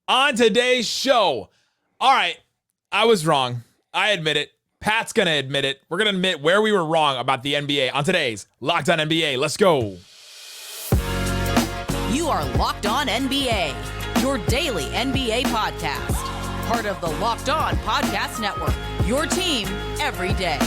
On today's show, all right, I was wrong. I admit it. Pat's going to admit it. We're going to admit where we were wrong about the NBA on today's Locked On NBA. Let's go. You are Locked On NBA, your daily NBA podcast. Part of the Locked On Podcast Network, your team every day.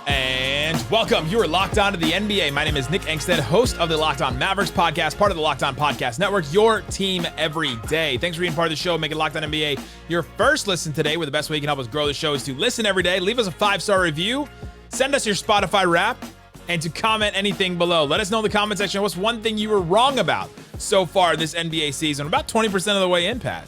And welcome. You are locked on to the NBA. My name is Nick Angstadt, host of the Locked On Mavericks podcast, part of the Locked On Podcast Network, your team every day. Thanks for being part of the show. Make it Locked On NBA your first listen today, where the best way you can help us grow the show is to listen every day, leave us a 5-star review, send us your Spotify rap, and to comment anything below. Let us know in the comment section what's one thing you were wrong about so far this NBA season. About 20% of the way in, Pat.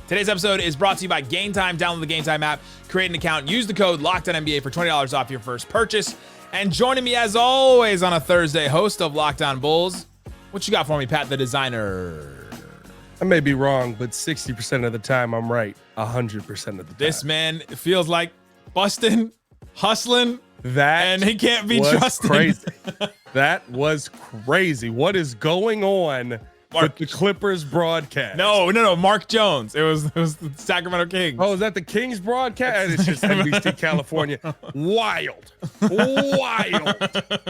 Today's episode is brought to you by Game Time. Download the Game Time app, create an account, use the code LOCKEDONNBA for $20 off your first purchase. And joining me as always on a Thursday, host of Locked On Bulls. What you got for me, Pat the Designer? I may be wrong, but 60% of the time I'm right. 100% of the time. This man feels like busting, hustling, that and he can't be trusted. Crazy. That was crazy. What is going on with the Clippers broadcast? No. Mark Jones. It was the Sacramento Kings. Oh, is that the Kings broadcast? It's just NBC California. Wild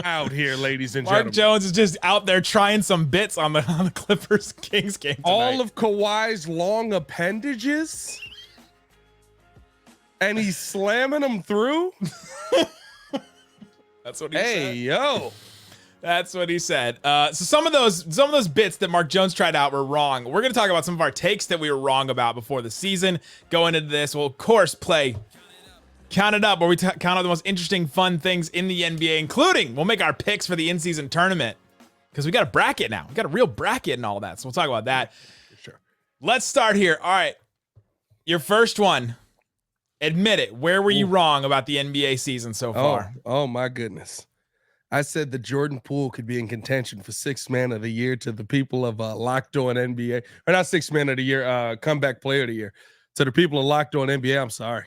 out here, ladies and gentlemen. Mark Jones is just out there trying some bits on the Clippers Kings game tonight. All of Kawhi's long appendages, and he's slamming them through. That's what he said. Hey, yo. That's what he said. So some of those bits that Mark Jones tried out were wrong. We're going to talk about some of our takes that we were wrong about before the season. Going into this, we'll of course play Count It Up, where we count out the most interesting, fun things in the NBA, including we'll make our picks for the in-season tournament because we got a bracket now. We got a real bracket and all that. So we'll talk about that. Sure. Let's start here. All right, your first one. Admit it. Where were you wrong about the NBA season so far? Oh my goodness. I said that Jordan Poole could be in contention for Sixth Man of the Year to the people of Locked On NBA. Or not Sixth Man of the Year, Comeback Player of the Year. To the people of Locked On NBA, I'm sorry.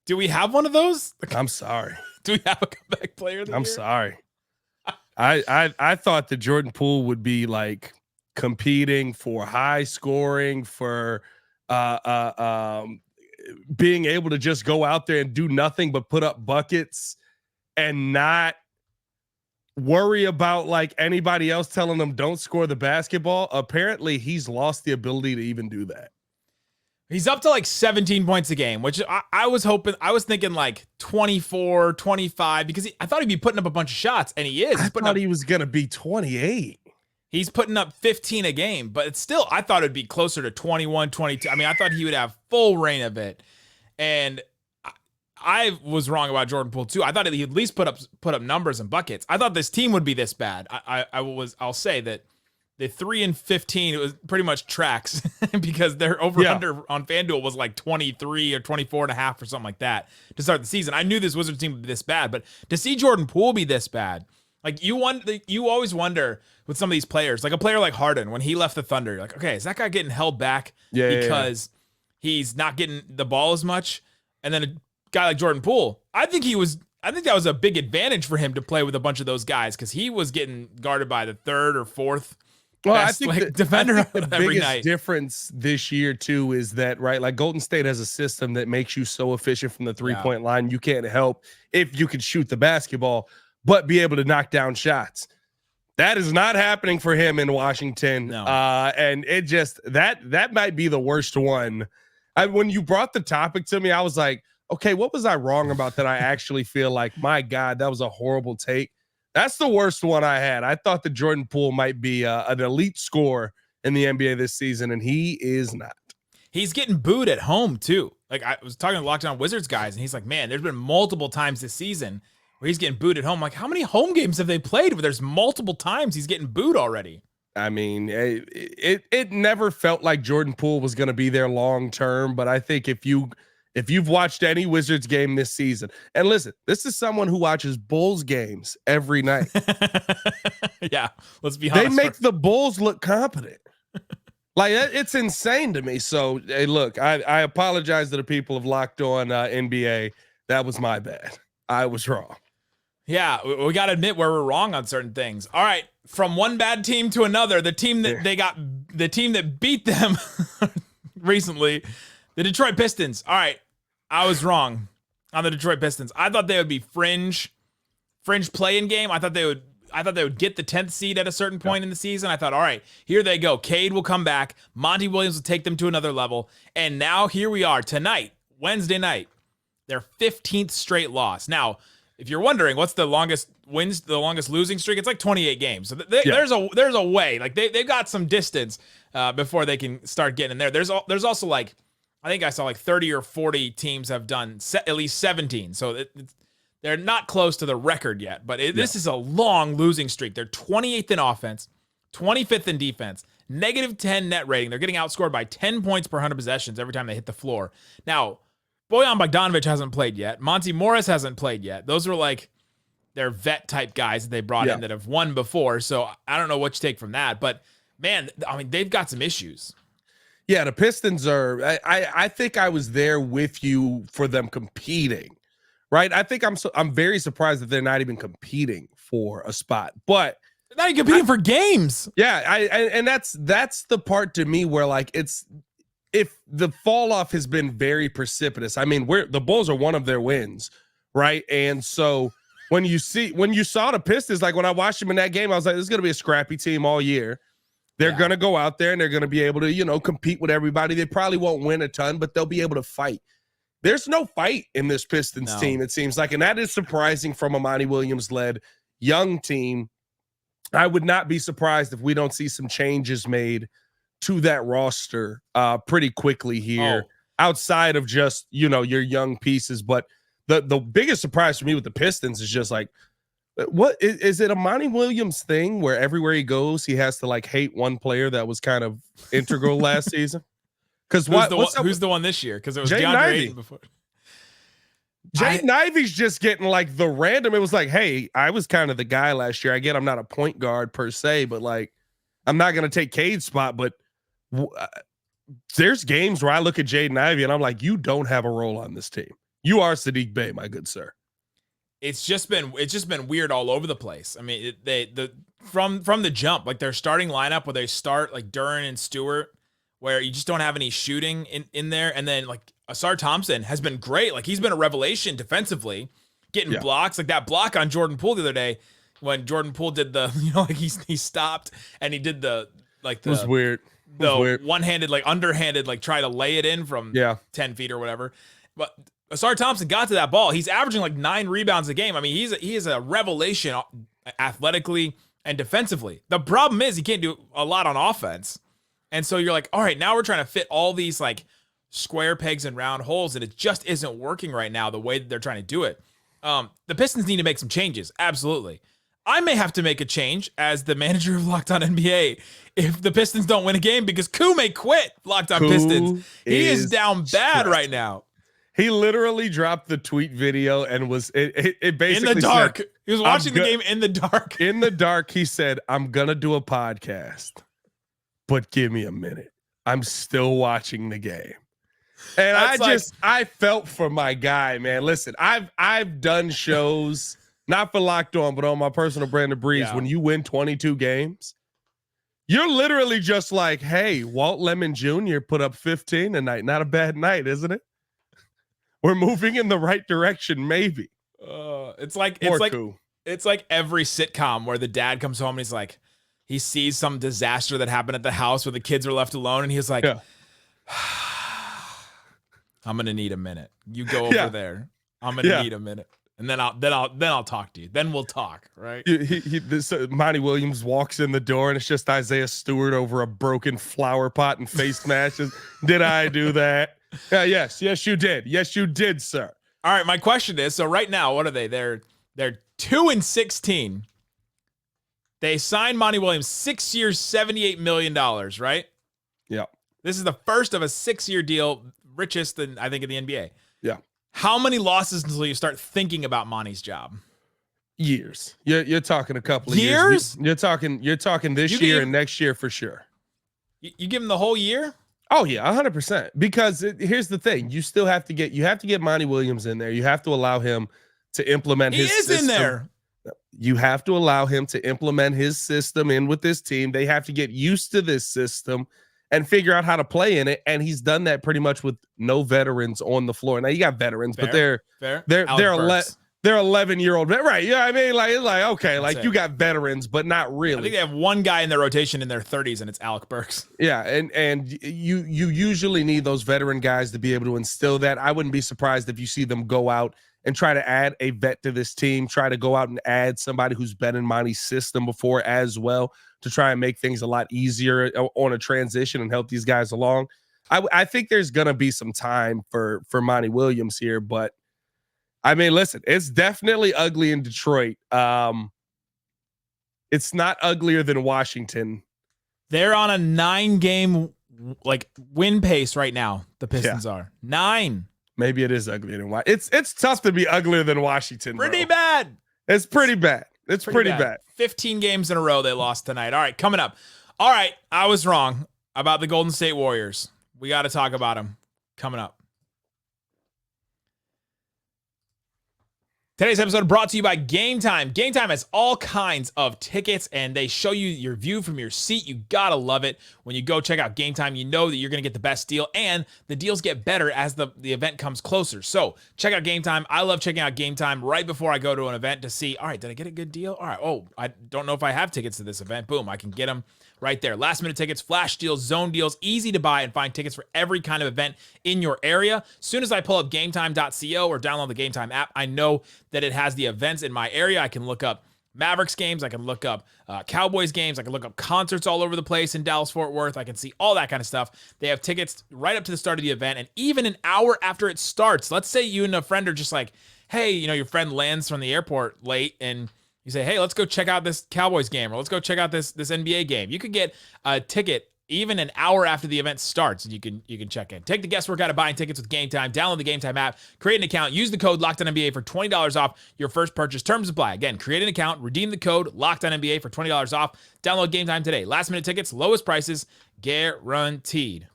Do we have one of those? I'm sorry. Do we have a comeback player of the year? I'm sorry. I thought that Jordan Poole would be like competing for high scoring, for being able to just go out there and do nothing but put up buckets and not worry about like anybody else telling them don't score the basketball. Apparently he's lost the ability to even do that. He's up to like 17 points a game, which I was thinking like 24, 25, because I thought he'd be putting up a bunch of shots, and he is. I thought he was going to be 28. He's putting up 15 a game, but it's still, I thought it'd be closer to 21, 22. I mean, I thought he would have full reign of it. And I was wrong about Jordan Poole too. I thought he'd at least put up numbers and buckets. I thought this team would be this bad. I'll say that the 3-15, it was pretty much tracks because their over-under on FanDuel was like 23 or 24.5 or something like that to start the season. I knew this Wizards team would be this bad, but to see Jordan Poole be this bad, like you always wonder with some of these players, like a player like Harden, when he left the Thunder, you're like, okay, is that guy getting held back because he's not getting the ball as much? And then a guy like Jordan Poole, I think that was a big advantage for him to play with a bunch of those guys because he was getting guarded by the third or fourth best defender the every biggest night. Difference this year too is that, right, like Golden State has a system that makes you so efficient from the three-point line, you can't help if you can shoot the basketball but be able to knock down shots. That is not happening for him in Washington. No. And it just that might be the worst one. When you brought the topic to me, I was like, okay, what was I wrong about that I actually feel like, my God, that was a horrible take? That's the worst one I had. I thought that Jordan Poole might be an elite scorer in the NBA this season, and he is not. He's getting booed at home, too. Like, I was talking to Locked On Wizards guys, and he's like, man, there's been multiple times this season where he's getting booed at home. Like, how many home games have they played where there's multiple times he's getting booed already? I mean, it never felt like Jordan Poole was going to be there long term, but I think if you've watched any Wizards game this season, and listen, this is someone who watches Bulls games every night. Yeah, let's be honest. They make the Bulls look competent. Like, it's insane to me. So, hey, look, I apologize to the people of Locked On NBA. That was my bad. I was wrong. Yeah, we got to admit where we're wrong on certain things. All right, from one bad team to another, the team that the team that beat them recently, the Detroit Pistons. All right, I was wrong on the Detroit Pistons. I thought they would be fringe play-in game. I thought they would get the 10th seed at a certain point in the season. I thought, all right, here they go. Cade will come back. Monty Williams will take them to another level. And now here we are tonight, Wednesday night, their 15th straight loss. Now, if you're wondering what's the longest losing streak, it's like 28 games. So there's a way. Like they've got some distance before they can start getting in there. There's also like, I think I saw like 30 or 40 teams have done at least 17. So they're not close to the record yet, but this is a long losing streak. They're 28th in offense, 25th in defense, -10 net rating. They're getting outscored by 10 points per 100 possessions every time they hit the floor. Now, Bojan Bogdanovic hasn't played yet. Monty Morris hasn't played yet. Those were like their vet type guys that they brought in that have won before. So I don't know what you take from that, but man, I mean, they've got some issues. Yeah, the Pistons are. I think I was there with you for them competing, right? I think I'm very surprised that they're not even competing for a spot, but they're not even competing for games. Yeah, and that's the part to me where like if the fall off has been very precipitous. I mean, the Bulls are one of their wins, right? And so when you saw the Pistons, like when I watched them in that game, I was like, this is going to be a scrappy team all year. They're going to go out there and they're going to be able to, compete with everybody. They probably won't win a ton, but they'll be able to fight. There's no fight in this Pistons team, it seems like, and that is surprising from a Monty Williams-led young team. I would not be surprised if we don't see some changes made to that roster pretty quickly here, outside of just, your young pieces. But the biggest surprise for me with the Pistons is just like, what is it a Monty Williams thing where everywhere he goes, he has to like hate one player that was kind of integral last season? Because who's the one this year? Because it was Jaden DeAndre Ivey. Ayton before. Jaden Ivey's just getting like the random. It was like, hey, I was kind of the guy last year. I get I'm not a point guard per se, but like I'm not going to take Cade's spot. But there's games where I look at Jaden Ivey and I'm like, you don't have a role on this team. You are Sadiq Bey, my good sir. It's just been weird all over the place. I mean, from the jump, like their starting lineup where they start like Duren and Stewart, where you just don't have any shooting in there, and then like Asar Thompson has been great. Like he's been a revelation defensively, getting blocks. Like that block on Jordan Poole the other day when Jordan Poole did the like he stopped and he did the like the it was weird. One-handed like underhanded like try to lay it in from 10 feet or whatever, but Asar Thompson got to that ball. He's averaging like 9 rebounds a game. I mean, he is a revelation athletically and defensively. The problem is he can't do a lot on offense. And so you're like, all right, now we're trying to fit all these like square pegs and round holes, and it just isn't working right now the way that they're trying to do it. The Pistons need to make some changes. Absolutely. I may have to make a change as the manager of Locked On NBA if the Pistons don't win a game, because Koo may quit Locked On Pistons. He is down bad right now. He literally dropped the tweet video and was it basically in the dark. Said, he was watching the game in the dark. In the dark, he said, I'm gonna do a podcast, but give me a minute. I'm still watching the game. And I felt for my guy, man. Listen, I've done shows, not for Locked On, but on my personal brand of Breeze. When you win 22 games, you're literally just like, hey, Walt Lemon Jr. put up 15 tonight. Not a bad night, isn't it? We're moving in the right direction, maybe. It's like every sitcom where the dad comes home and he's like, he sees some disaster that happened at the house where the kids are left alone, and he's like, I'm gonna need a minute. You go over there. I'm gonna need a minute, and then I'll talk to you. Then we'll talk, right? Monty Williams walks in the door, and it's just Isaiah Stewart over a broken flower pot and face smashes. Did I do that? Yes, you did. Yes, you did, sir. All right, my question is, so right now, what are they? They're 2-16. They signed Monty Williams 6 years, $78 million, right? Yeah. This is the first of a 6-year deal, richest than I think in the NBA. Yeah. How many losses until you start thinking about Monty's job? Years. You're talking a couple of years. You're talking this year and next year for sure. You give him the whole year? Oh yeah, 100%. Because here's the thing: you have to get Monty Williams in there. You have to allow him to implement his system. He is in there. You have to allow him to implement his system in with this team. They have to get used to this system and figure out how to play in it. And he's done that pretty much with no veterans on the floor. Now you got veterans, but they're 11-year-old, right? Yeah, I mean, like, it's like, okay, like you got veterans, but not really. I think they have one guy in their rotation in their 30s, and it's Alec Burks. Yeah, and you usually need those veteran guys to be able to instill that. I wouldn't be surprised if you see them go out and try to add a vet to this team, try to go out and add somebody who's been in Monty's system before as well to try and make things a lot easier on a transition and help these guys along. I think there's going to be some time for Monty Williams here, but I mean, listen, it's definitely ugly in Detroit. It's not uglier than Washington. They're on a 9-game win pace right now. The Pistons are 9. Maybe it is uglier than Washington. It's tough to be uglier than Washington. Pretty bad. It's pretty bad. It's pretty bad. 15 games in a row they lost tonight. All right, coming up. All right, I was wrong about the Golden State Warriors. We got to talk about them coming up. Today's episode brought to you by Game Time. Game Time has all kinds of tickets, and they show you your view from your seat. You gotta love it. When you go check out Game Time, you know that you're gonna get the best deal, and the deals get better as the event comes closer. So check out Game Time. I love checking out Game Time right before I go to an event to see, all right, did I get a good deal? All right, oh, I don't know if I have tickets to this event. Boom, I can get them right there. Last minute tickets, flash deals, zone deals, easy to buy and find tickets for every kind of event in your area. As soon as I pull up gametime.co or download the Game Time app, I know that it has the events in my area. I can look up Mavericks games. I can look up Cowboys games. I can look up concerts all over the place in Dallas, Fort Worth. I can see all that kind of stuff. They have tickets right up to the start of the event. And even an hour after it starts, let's say you and a friend are just like, hey, your friend lands from the airport late and you say, hey, let's go check out this Cowboys game, or let's go check out this NBA game. You could get a ticket even an hour after the event starts, and you can check in. Take the guesswork out of buying tickets with Game Time. Download the Game Time app, create an account, use the code LOCKEDONNBA for $20 off your first purchase. Terms apply. Again, create an account, redeem the code LOCKEDONNBA for $20 off. Download Game Time today. Last minute tickets, lowest prices, guaranteed.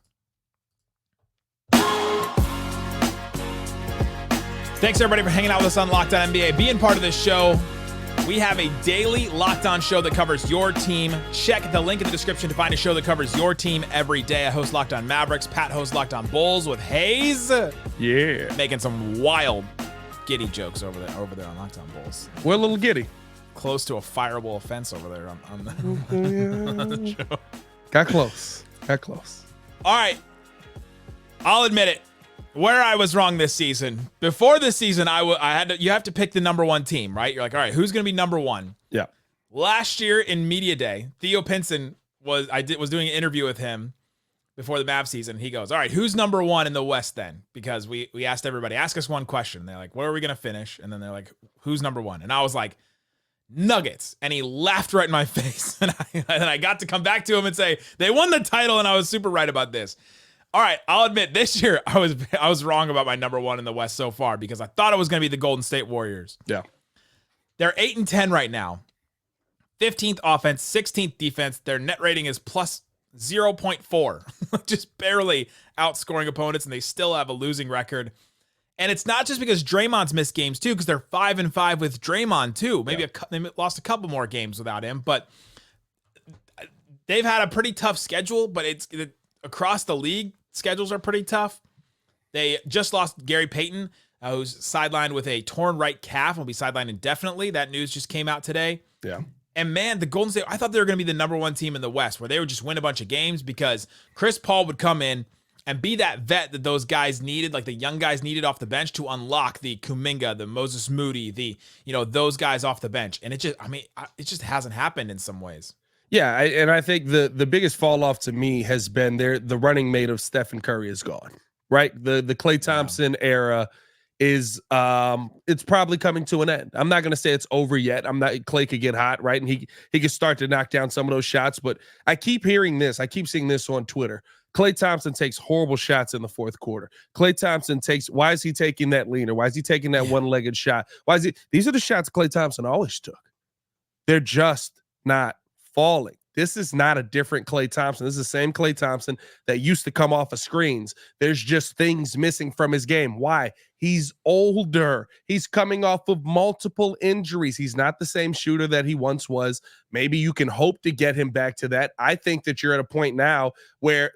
Thanks everybody for hanging out with us on Locked On NBA. Being part of this show. We have a daily Locked On show that covers your team. Check the link in the description to find a show that covers your team every day. I host Locked On Mavericks. Pat hosts Locked On Bulls with Hayes. Yeah. Making some wild giddy jokes over there on Locked On Bulls. We're a little giddy. Close to a fireable offense over there on the show. Got close. All right. I'll admit it. Where I was wrong this season. Before this season, you have to pick the number one team, right? You're like, all right, who's going to be number one? Yeah. Last year in Media Day, Theo Pinson was doing an interview with him before the Mavs season. He goes, all right, who's number one in the West then? Because we asked everybody, ask us one question. They're like, where are we going to finish? And then they're like, who's number one? And I was like, Nuggets. And he laughed right in my face. And I got to come back to him and say, they won the title, and I was super right about this. All right, I'll admit this year I was wrong about my number one in the West so far because I thought it was going to be the Golden State Warriors. Yeah. They're 8-10 right now. 15th offense, 16th defense. Their net rating is plus 0.4. Just barely outscoring opponents, and they still have a losing record. And it's not just because Draymond's missed games too, because they're 5-5 with Draymond too. Maybe they lost a couple more games without him, but they've had a pretty tough schedule, but it's across the league. Schedules are pretty tough. They just lost Gary Payton, who's sidelined with a torn right calf, will be sidelined indefinitely. That news just came out today. Yeah. And man, the Golden State, I thought they were going to be the number one team in the West, where they would just win a bunch of games because Chris Paul would come in and be that vet that those guys needed, like the young guys needed off the bench to unlock the Kuminga, the Moses Moody, those guys off the bench. And it just hasn't happened in some ways. Yeah, and I think the biggest fall off to me has been the running mate of Steph and Curry is gone, right? The Klay Thompson era is it's probably coming to an end. I'm not going to say it's over yet. Klay could get hot, right? And he could start to knock down some of those shots, but I keep hearing this. I keep seeing this on Twitter. Klay Thompson takes horrible shots in the fourth quarter. Klay Thompson why is he taking that leaner? Why is he taking that one-legged shot? These are the shots Klay Thompson always took. They're just not falling. This is not a different Klay Thompson. This is the same Klay Thompson that used to come off of screens. There's just things missing from his game. Why? He's older. He's coming off of multiple injuries. He's not the same shooter that he once was. Maybe you can hope to get him back to that. I think that you're at a point now where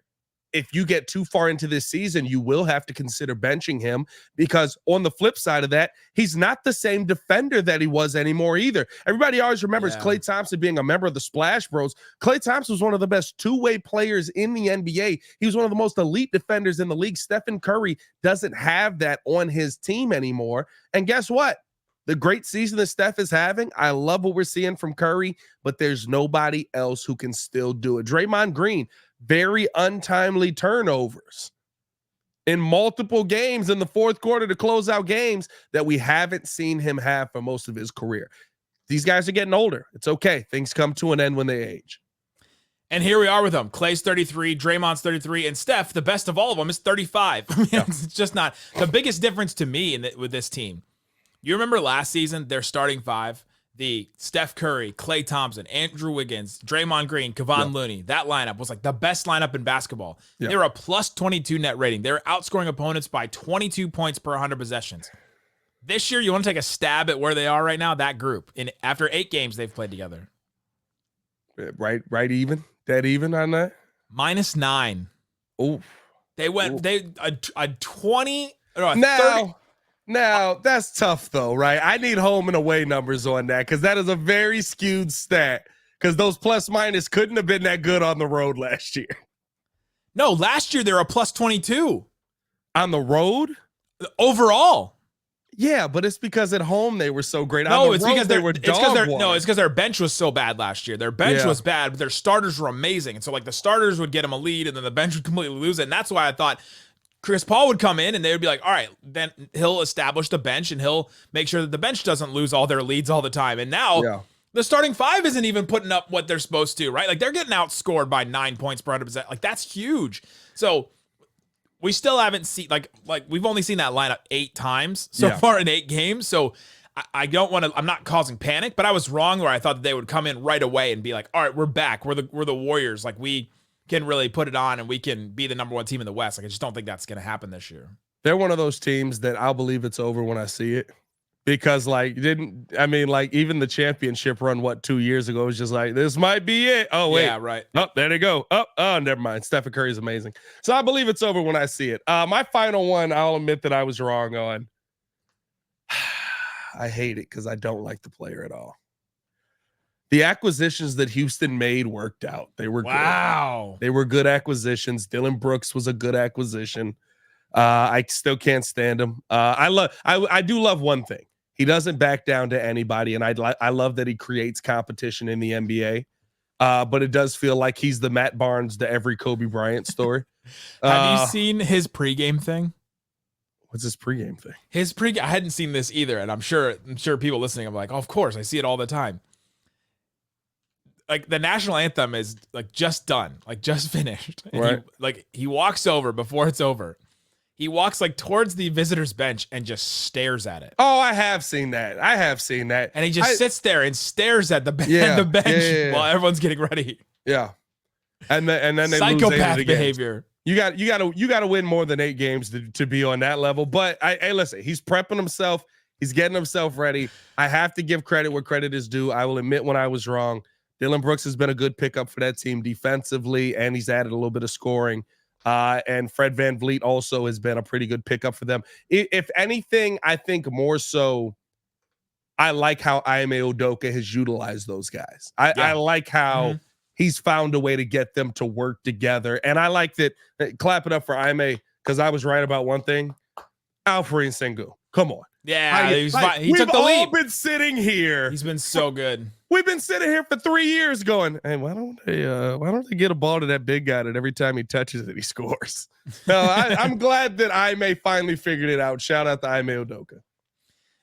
if you get too far into this season, you will have to consider benching him, because on the flip side of that, he's not the same defender that he was anymore either. Everybody always remembers Klay Thompson being a member of the Splash Bros. Klay Thompson was one of the best two-way players in the NBA. He was one of the most elite defenders in the league. Stephen Curry doesn't have that on his team anymore. And guess what? The great season that Steph is having, I love what we're seeing from Curry, but there's nobody else who can still do it. Draymond Green, very untimely turnovers in multiple games in the fourth quarter to close out games that we haven't seen him have for most of his career. These guys are getting older. It's okay. Things come to an end when they age. And here we are with them. Klay's 33, Draymond's 33, and Steph, the best of all of them, is 35. I mean, It's just not the biggest difference to me with this team. You remember last season, their starting five, the Steph Curry, Klay Thompson, Andrew Wiggins, Draymond Green, Kevon Looney. That lineup was like the best lineup in basketball. They were a plus 22 net rating. They were outscoring opponents by 22 points per 100 possessions. This year, you want to take a stab at where they are right now, that group. After 8 games they've played together. Right even? Dead even on that? -9. Oh. They went, a 20, or a 30. Now, that's tough, though, right? I need home and away numbers on that, because that is a very skewed stat, because those plus minus couldn't have been that good on the road last year. No, last year they were a plus 22. On the road? Overall. Yeah, but it's because at home they were so great. No, it's because they were it's because their bench was so bad last year. Their bench was bad, but their starters were amazing. And so, like, the starters would get them a lead, and then the bench would completely lose it. And that's why I thought Chris Paul would come in and they would be like, all right, then he'll establish the bench and he'll make sure that the bench doesn't lose all their leads all the time. And now the starting five isn't even putting up what they're supposed to, right? Like, they're getting outscored by 9 points per 100%. Like, that's huge. So we still haven't seen, like we've only seen that lineup 8 times so far in 8 games. So I don't want to, I'm not causing panic, but I was wrong where I thought that they would come in right away and be like, all right, we're back. We're the Warriors. Like, we can really put it on and we can be the number 1 team in the West. Like, I just don't think that's going to happen this year. They're one of those teams that I'll believe it's over when I see it, because even the championship run, 2 years ago, was just like, this might be it. Oh, wait. Yeah, right. Oh, there they go. Oh, never mind. Stephen Curry is amazing. So I believe it's over when I see it. My final one, I'll admit that I was wrong on. I hate it because I don't like the player at all. The acquisitions that Houston made worked out. They were good. They were good acquisitions. Dylan Brooks was a good acquisition. I still can't stand him. I do love one thing. He doesn't back down to anybody, and I love that he creates competition in the NBA. But it does feel like he's the Matt Barnes to every Kobe Bryant story. Have you seen his pregame thing? What's his pregame thing? His pregame. I hadn't seen this either, and I'm sure people listening, I'm like, oh, of course, I see it all the time. Like, the national anthem is like just done, like just finished. And he walks over before it's over. He walks like towards the visitors bench and just stares at it. Oh, I have seen that. And he just sits there and stares at the bench while everyone's getting ready. Yeah. And then they psychopath lose behavior. You got to win more than 8 games to be on that level. But hey, listen, he's prepping himself. He's getting himself ready. I have to give credit where credit is due. I will admit when I was wrong. Dylan Brooks has been a good pickup for that team defensively, and he's added a little bit of scoring. And Fred VanVleet also has been a pretty good pickup for them. If anything, I think more so, I like how Ime Udoka has utilized those guys. I like how he's found a way to get them to work together. And I like that. Clap it up for Ime, because I was right about one thing. Alfred Sengun. Come on. Yeah, he took the lead. We've all been sitting here. He's been so good. We've been sitting here for 3 years going, hey, why don't they get a ball to that big guy that every time he touches it, he scores? No, I'm glad that Ime finally figured it out. Shout out to Ime Udoka.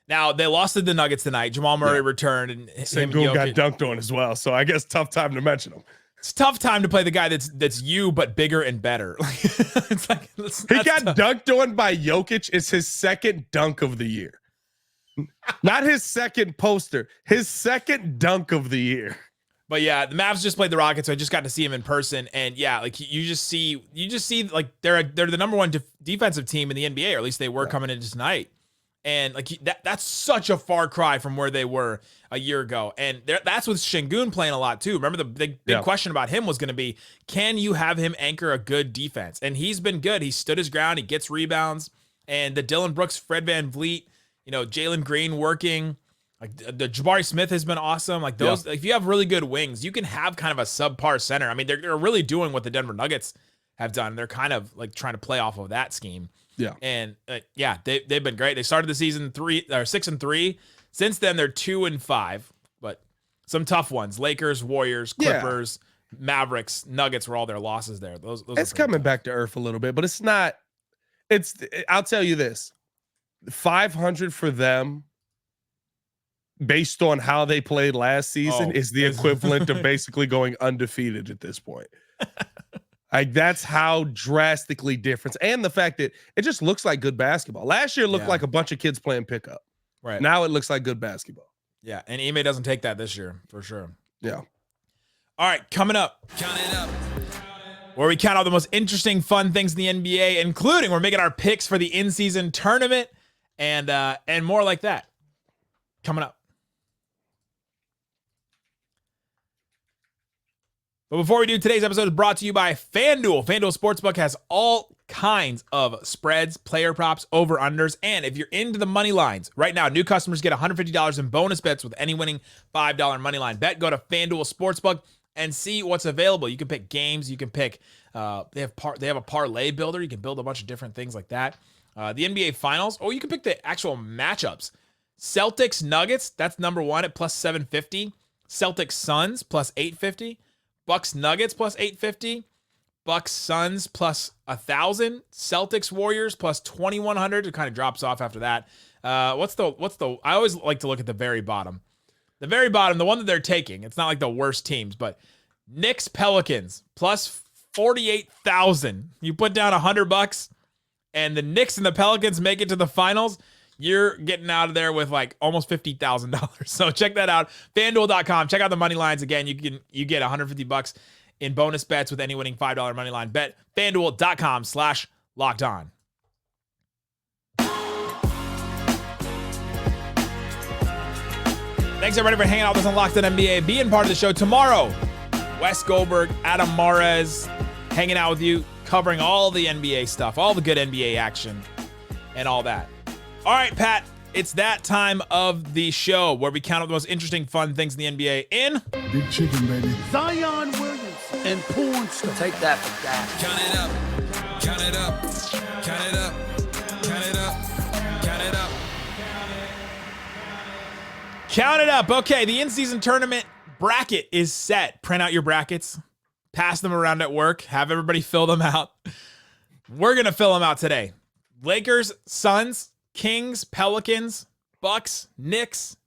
Now, they lost to the Nuggets tonight. Jamal Murray returned, and Sengun got dunked on as well. So I guess tough time to mention him. It's a tough time to play the guy that's you, but bigger and better. It's like, he got dunked on by Jokic. It's his second dunk of the year. Not his second poster, his second dunk of the year. But yeah, the Mavs just played the Rockets, so I just got to see him in person, and yeah, like you just see like they're the number one defensive team in the NBA, or at least they were coming into tonight, and like that's such a far cry from where they were a year ago, and that's with Şengün playing a lot too. Remember the big question about him was going to be, can you have him anchor a good defense? And he's been good. He stood his ground. He gets rebounds, and the Dillon Brooks, Fred VanVleet, Jalen Green working. Like the Jabari Smith has been awesome. Like those, if you have really good wings, you can have kind of a subpar center. I mean, they're really doing what the Denver Nuggets have done. They're kind of like trying to play off of that scheme. Yeah. And they've been great. They started the season 6-3. Since then, they're 2-5, but some tough ones: Lakers, Warriors, Clippers, Mavericks, Nuggets were all their losses there. Those it's coming back to earth a little bit, but it's not. I'll tell you this: 500 for them, based on how they played last season, is the equivalent of basically going undefeated at this point. Like that's how drastically different, and the fact that it just looks like good basketball. Last year it looked like a bunch of kids playing pickup. Right now it looks like good basketball. Yeah, and Ime doesn't take that this year for sure. Yeah. All right, coming up. Count it up. Where we count all the most interesting, fun things in the NBA, including we're making our picks for the in-season tournament and more like that. Coming up. But before we do, today's episode is brought to you by FanDuel. FanDuel Sportsbook has all kinds of spreads, player props, over-unders, and if you're into the money lines, right now, new customers get $150 in bonus bets with any winning $5 money line bet. Go to FanDuel Sportsbook and see what's available. You can pick games. You can pick, they have a parlay builder. You can build a bunch of different things like that. The NBA Finals, you can pick the actual matchups. Celtics Nuggets, that's number one at plus 750. Celtics Suns plus 850. Bucks Nuggets plus 850. Bucks Suns plus 1,000. Celtics Warriors plus 2,100. It kind of drops off after that. What's the? I always like to look at the very bottom. The very bottom, the one that they're taking. It's not like the worst teams, but Knicks Pelicans plus 48,000. You put down $100, and the Knicks and the Pelicans make it to the finals. You're getting out of there with like almost $50,000. So check that out. FanDuel.com. Check out the money lines. Again, you get $150 in bonus bets with any winning $5 money line bet. FanDuel.com/lockedon. Thanks everybody for hanging out with us on Locked On NBA. Being part of the show tomorrow. Wes Goldberg, Adam Mares, hanging out with you, covering all the NBA stuff, all the good NBA action, and all that. All right, Pat, it's that time of the show where we count up the most interesting, fun things in the NBA in Big Chicken, baby. Zion Williamson and porn star. Take that for that. Count it up. Count it up. Count it up. Count it up. Count it up. Count it up. Okay, the in-season tournament bracket is set. Print out your brackets, pass them around at work, have everybody fill them out. We're going to fill them out today. Lakers, Suns, Kings, Pelicans, Bucks, Knicks,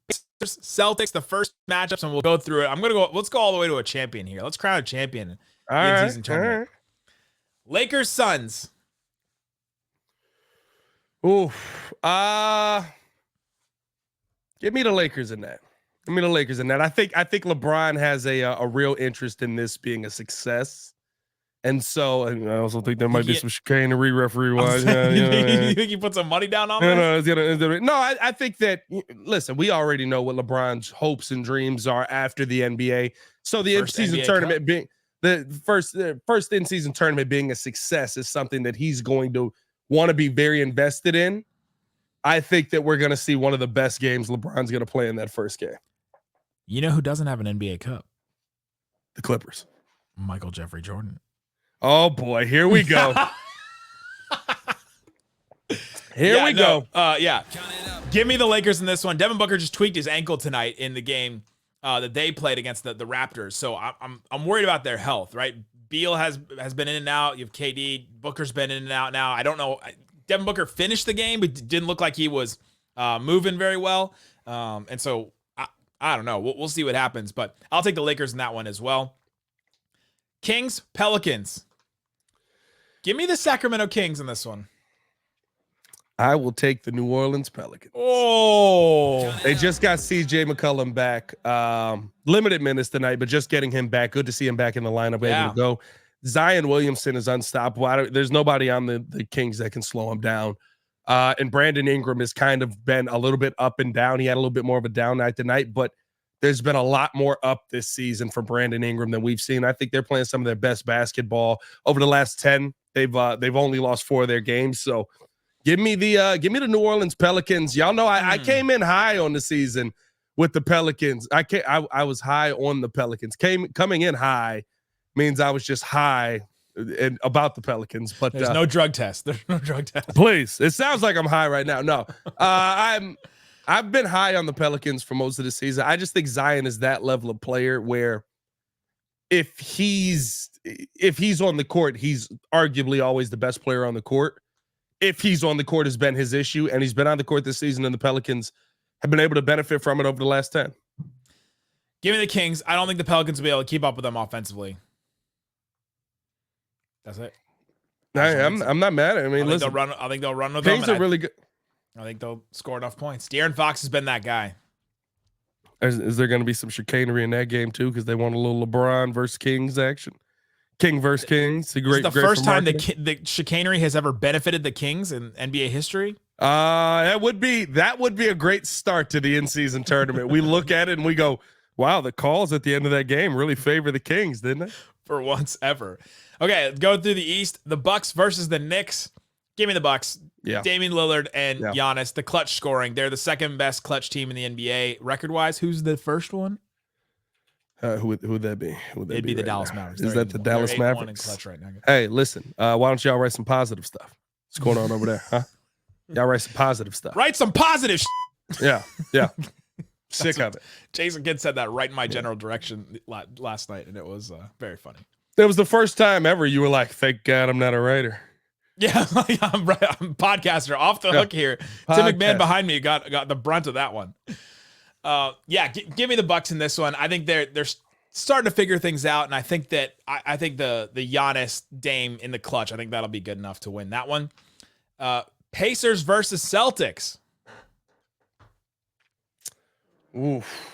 Celtics, the first matchups, and we'll go through it. Let's go all the way to a champion here. Let's crown a champion in the in-season tournament. Right. Lakers, Suns. Ooh. Give me the Lakers in that. I think LeBron has a real interest in this being a success. And so, and I also think there might be some chicane to re-referee wise. You think you put some money down on that? No, I think that, listen, we already know what LeBron's hopes and dreams are after the NBA. So the in-season tournament being the first in-season tournament being a success is something that he's going to want to be very invested in. I think that we're going to see one of the best games LeBron's going to play in that first game. You know who doesn't have an NBA Cup? The Clippers. Michael Jeffrey Jordan. Oh boy, here we go. Here we go. Give me the Lakers in this one. Devin Booker just tweaked his ankle tonight in the game that they played against the Raptors. So I'm worried about their health, right? Beal has been in and out. You have KD. Booker's been in and out now. I don't know. Devin Booker finished the game, but didn't look like he was moving very well. And so I don't know. We'll see what happens, but I'll take the Lakers in that one as well. Kings, Pelicans. Give me the Sacramento Kings in this one. I will take the New Orleans Pelicans. Oh, They just got CJ McCollum back. Limited minutes tonight, but just getting him back. Good to see him back in the lineup, able to go. Zion Williamson is unstoppable. There's nobody on the Kings that can slow him down. And Brandon Ingram has kind of been a little bit up and down. He had a little bit more of a down night tonight, but there's been a lot more up this season for Brandon Ingram than we've seen. I think they're playing some of their best basketball over the last 10. They've only lost 4 of their games. So give me the New Orleans Pelicans. Y'all know I came in high on the season with the Pelicans. I was high on the Pelicans. Coming in high means I was just high about the Pelicans. But there's no drug test. There's no drug test. Please, it sounds like I'm high right now. No, I've been high on the Pelicans for most of the season. I just think Zion is that level of player where if he's on the court, he's arguably always the best player on the court. If he's on the court has been his issue, and he's been on the court this season, and the Pelicans have been able to benefit from it over the last 10. Give me the Kings. I don't think the Pelicans will be able to keep up with them offensively. That's it. I'm not mad at it. I mean, listen, I think they'll run with Kings them. are really good. I think they'll score enough points. De'Aaron Fox has been that guy. Is there going to be some chicanery in that game too? Because they want a little LeBron versus Kings action. King versus Kings. It's the first time the chicanery has ever benefited the Kings in NBA history. That would be a great start to the in-season tournament. We look at it and we go, wow, the calls at the end of that game really favor the Kings, didn't they? For once ever. Okay, go through the East. The Bucks versus the Knicks. Give me the Bucks. Yeah. Damian Lillard and Giannis, the clutch scoring. They're the second best clutch team in the NBA record-wise. Who's the first one? Who would that be? It'd be the Dallas Mavericks. Is that the Dallas Mavericks? In clutch right now. Hey, listen. Why don't y'all write some positive stuff? What's going on over there? Huh? Y'all write some positive stuff. Write some positive. Yeah. Sick of it. Jason Kidd said that right in my general direction last night, and it was very funny. It was the first time ever you were like, "Thank God I'm not a writer." Yeah, I'm podcaster off the hook here. Tim McMahon behind me got the brunt of that one. Give me the Bucks in this one. I think they're starting to figure things out, and I think that I think the Giannis Dame in the clutch, I think that'll be good enough to win that one. Pacers versus Celtics. Oof.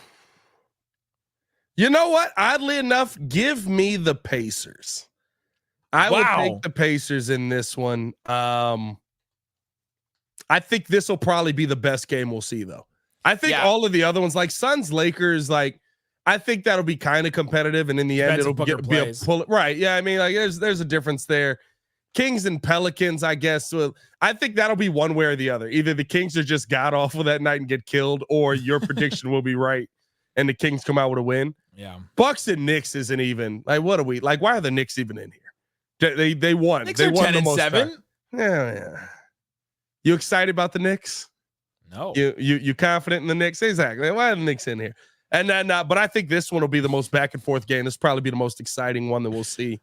You know what? Oddly enough, give me the Pacers. I would take the Pacers in this one. I think this will probably be the best game we'll see, though. I think all of the other ones, like Suns, Lakers, like I think that'll be kind of competitive, and in the end, it'll be a pull. Right? Yeah, I mean, like there's a difference there. Kings and Pelicans, I guess. Well, I think that'll be one way or the other. Either the Kings are just god awful that night and get killed, or your prediction will be right and the Kings come out with a win. Yeah. Bucks and Knicks isn't even like, what are we like? Why are the Knicks even in here? They won. Knicks they are won 10-7. Yeah. You excited about the Knicks? No. You confident in the Knicks? Exactly. Why are the Knicks in here? And then, but I think this one will be the most back and forth game. This will probably be the most exciting one that we'll see.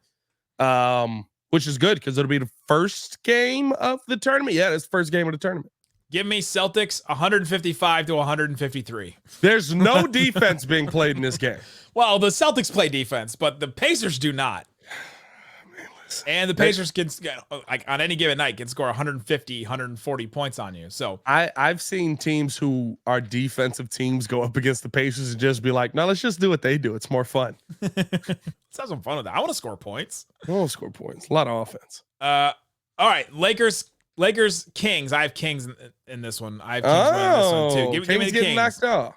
Which is good because it'll be the first game of the tournament. Yeah, it's the first game of the tournament. Give me Celtics 155 to 153. There's no defense being played in this game. Well, the Celtics play defense, but the Pacers do not. And the Pacers can, like on any given night, can score 150, 140 points on you. So I've seen teams who are defensive teams go up against the Pacers and just be like, no, let's just do what they do. It's more fun. Let's have some fun with that. I want to score points. I want to score points. A lot of offense. All right, Lakers, Kings. I have Kings in this one. I have Kings winning this one too. Give me the Kings. Knocked off.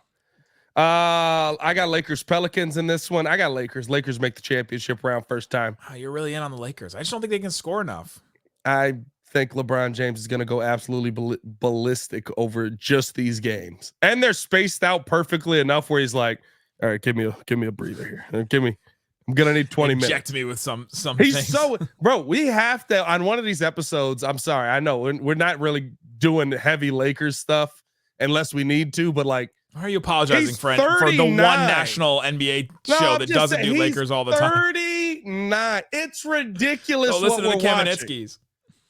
I got Lakers Pelicans in this one. I got Lakers. Lakers make the championship round first time. Oh, you're really in on the Lakers. I just don't think they can score enough. I think LeBron James is going to go absolutely ballistic over just these games, and they're spaced out perfectly enough where he's like, "All right, give me a breather here. I'm gonna need 20 minutes. Inject me with some. He's things. so bro. We have to on one of these episodes. I'm sorry, I know we're not really doing heavy Lakers stuff unless we need to, but like. Why are you apologizing for the one national NBA show that doesn't do Lakers all the time? 39. It's ridiculous. Listen to the Kamenitskis.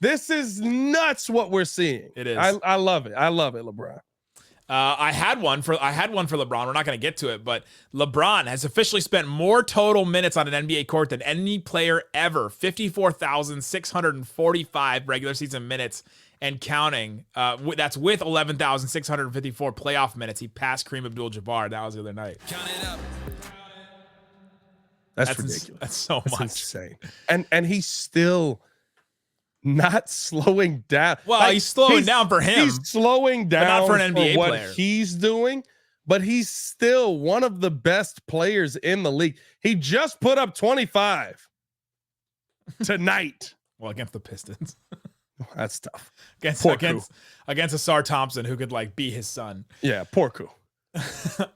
This is nuts what we're seeing. It is. I love it. I love it, LeBron. I had one for LeBron. We're not going to get to it, but LeBron has officially spent more total minutes on an NBA court than any player ever. 54,645 regular season minutes and counting. That's with 11,654 playoff minutes. He passed Kareem Abdul-Jabbar. That was the other night. Count it up. That's ridiculous. That's so much. Insane. And he's still not slowing down. Well, Like, he's slowing down for him. He's slowing down not for an NBA what player. he's doing, but he's still one of the best players in the league. He just put up 25 tonight. Well, against the Pistons. That's tough. Against Asar Thompson, who could like be his son. Yeah, poor Koo.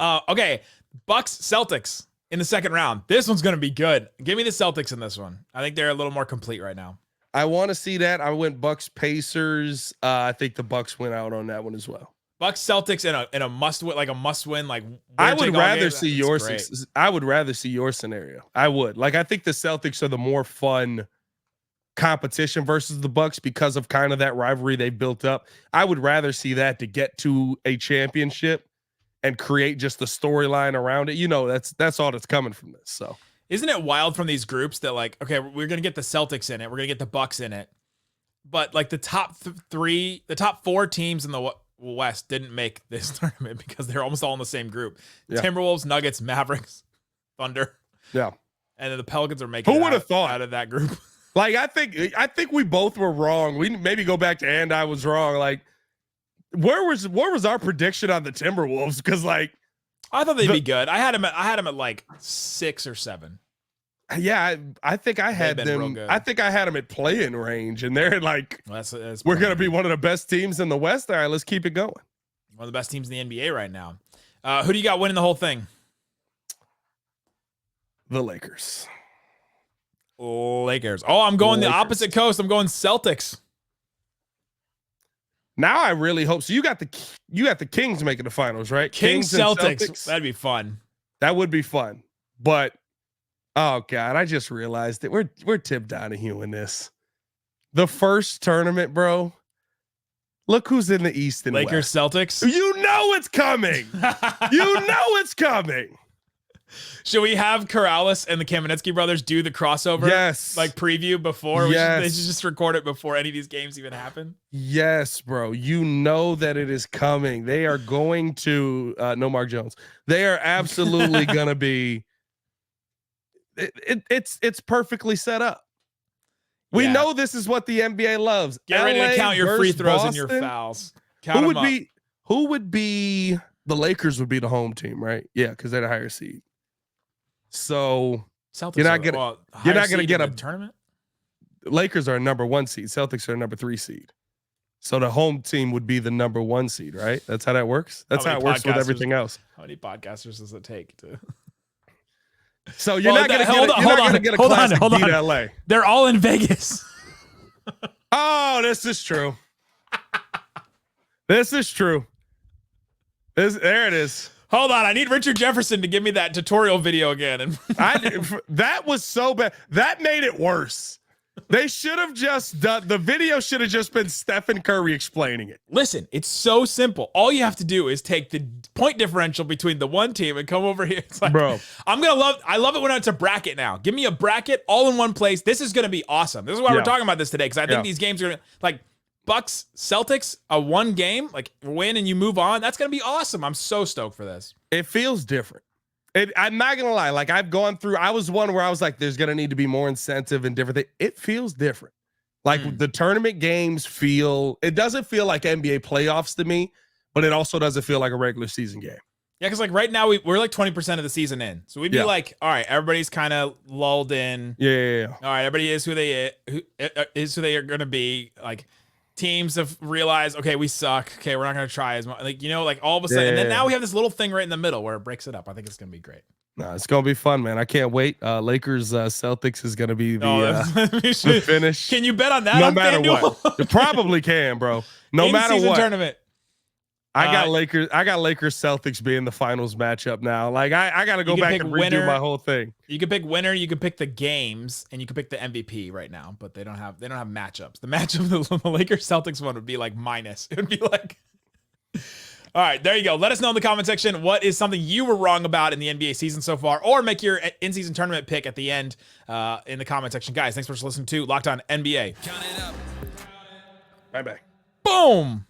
Okay, Bucks Celtics in the second round. This one's gonna be good. Give me the Celtics in this one. I think they're a little more complete right now. I want to see that. I went Bucks Pacers. I think the Bucks went out on that one as well. Bucks Celtics in a must win, like a must win. Like I would rather see I would rather see your scenario. I would. Like I think the Celtics are the more fun competition versus the Bucks because of kind of that rivalry they've built up. I would rather see that to get to a championship and create just the storyline around it. You know, that's all that's coming from this. So isn't it wild from these groups that like, okay, we're gonna get the Celtics in it, we're gonna get the Bucks in it, but like the top four teams in the West didn't make this tournament because they're almost all in the same group. Yeah. Timberwolves, Nuggets, Mavericks, Thunder. Yeah, and then the Pelicans are making. Who would have thought out of that group? Like I think we both were wrong. We maybe go back to and I was wrong. Like where was our prediction on the Timberwolves? Because like. I thought they'd be good. I had them at like 6 or 7. Yeah, I think I had them. I think I had them at play-in range, and they're like, that's we're going to be one of the best teams in the West. All right, let's keep it going. One of the best teams in the NBA right now. Who do you got winning the whole thing? The Lakers. Lakers. Oh, I'm going the opposite coast. I'm going Celtics. Now I really hope so. You got the Kings making the finals, right? Kings Celtics. That'd be fun. That would be fun. But oh god, I just realized that we're Tim Donahue in this. The first tournament, bro. Look who's in the East and Lakers West. Celtics. You know it's coming. You know it's coming. Should we have Corrales and the Kamenetsky brothers do the crossover? Yes. Like preview before? Yes. They should just record it before any of these games even happen? Yes, bro. You know that it is coming. They are going to no Mark Jones. They are absolutely going to be it's perferly set up. We know this is what the NBA loves. Get ready to count your free throws and your fouls. Count Who would be the Lakers would be the home team, right? Yeah, because they're the higher seed. So Celtics you're not gonna get a tournament. Lakers are a number 1 seed. Celtics are a number 3 seed. So the home team would be the number 1 seed, right? That's how that works. That's how it works with everything else. How many podcasters does it take to? So you're not gonna get a classic beat LA. They're all in Vegas. Oh, this is true. This is true. There it is. Hold on, I need Richard Jefferson to give me that tutorial video again. And that was so bad. That made it worse. They should have just done the video. Should have just been Stephen Curry explaining it. Listen, it's so simple. All you have to do is take the point differential between the one team and come over here. It's like, bro, I love it when it's a bracket now. Give me a bracket all in one place. This is going to be awesome. This is why we're talking about this today because I think these games are like Bucks Celtics, a one game, like win and you move on. That's going to be awesome. I'm so stoked for this. It feels different. I'm not going to lie. Like I've gone through, I was one where I was like, there's going to need to be more incentive and different things. It feels different. Like the tournament games it doesn't feel like NBA playoffs to me, but it also doesn't feel like a regular season game. Yeah, because like right now we're like 20% of the season in. So we'd be like, all right, everybody's kind of lulled in. Yeah. All right, everybody is who they are going to be. Like teams have realized, okay, we suck. Okay, we're not going to try as much. Like, you know, like all of a sudden. And then now we have this little thing right in the middle where it breaks it up. I think it's going to be great. No, it's going to be fun, man. I can't wait. Lakers Celtics is going to be the finish. Can you bet on that? No matter what. You probably can, bro. No matter what. Tournament. I got Lakers Celtics being the finals matchup now. Like I got to go back and redo my whole thing. You can pick winner, you can pick the games, and you can pick the MVP right now, but they don't have matchups. The matchup the Lakers Celtics one would be like minus. It would be like All right, there you go. Let us know in the comment section what is something you were wrong about in the NBA season so far, or make your in-season tournament pick at the end in the comment section. Guys, thanks for listening to Locked On NBA. Count it up. Bye-bye. Boom.